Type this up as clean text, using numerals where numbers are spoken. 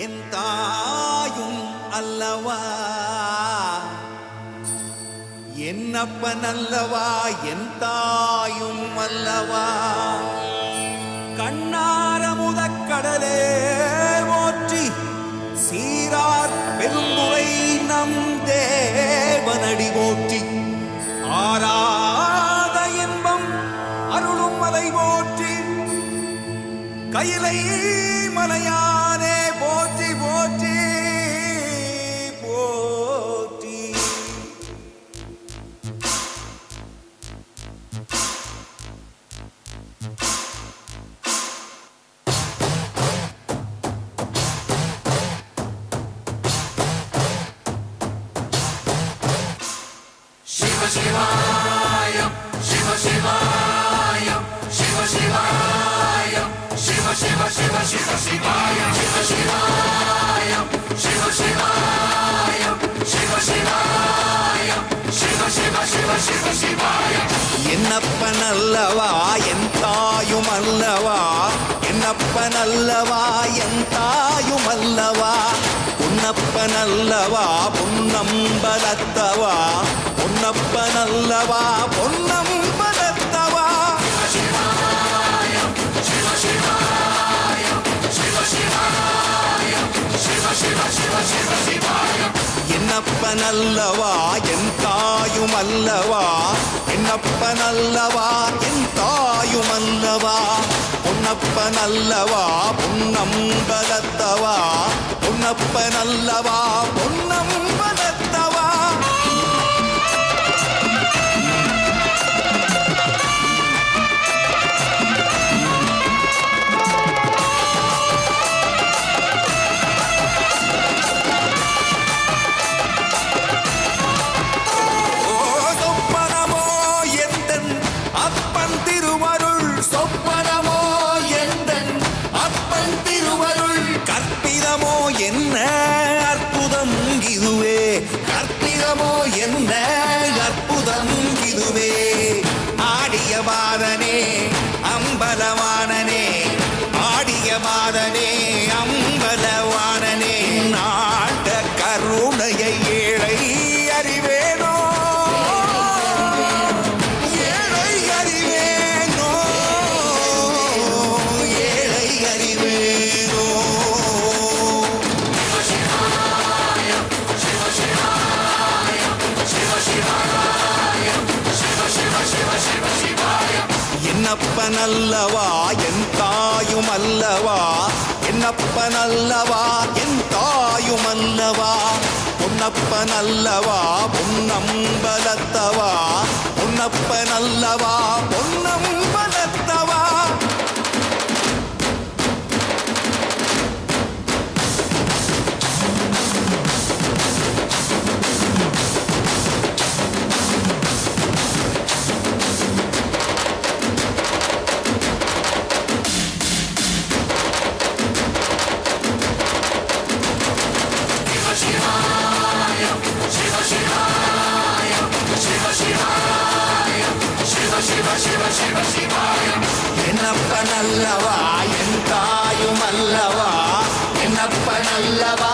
என் தாயும் அல்லவா, என்னப்பன் அல்லவா, என் தாயும் அல்லவா. கண்ணார முதக்கடலே போற்றி, சீரார் பெருந்துரை நம் தேவனடி போற்றி. ஆராத இன்பம் அருளும் மலை போற்றி, கையிலை மலையானே போற்றி போற்றி போற்றி. Shiva Shivaya, Shiva Shivaya, Shiva Shivaya, Shiva Shiva Shiva Shiva Shivaya, Shiva Shivaya, Shiva Shivaya, Shiva Shivaya, Shiva Shiva Shiva Shiva Shivaya. என்னப்பன் அல்லவா, என் தாயும் அல்லவா, என்னப்பன் அல்லவா, என் தாயும் அல்லவா. பொன்னப்பன் அல்லவா, பொன்னம்பலத்தவா, பொன்னப்பன் அல்லவா, பொன்னம்பலத்தவா. என்னப்பன் அல்லவா, என் தாயும் அல்லவா, என்னப்பன் அல்லவா, என் தாயும் அல்லவா. பொன்னப்பன் அல்லவா, பொன்னம்பலத்தவா, பொன்னப்பன் அல்லவா, பொன்னம்பலத்தவா. என்ன அற்புதம் இதுவே, கற்பிதமோ என்ன அற்புதம் இதுவே. ஆடிய மாதனே அம்பலவானனே, ஆடிய மாதனே அம்பலவானனே. நாட்ட கருணையை ஏழை அறிவேனோ, ஏழை அறிவேனோ, ஏழை அறிவேனோ. என்னப்பன் அல்லவா, என் தாயும் அல்லவா, என்னப்பன் அல்லவா, என் தாயும் அல்லவா. பொன்னப்பன் அல்லவா, பொன்னம்பலத்தவா, பொன்னப்பன் அல்லவா, பொன்னம்பலத்தவா. என்னப்பன் அல்லவா, என் தாயும் அல்லவா, என்னப்பன் அல்லவா,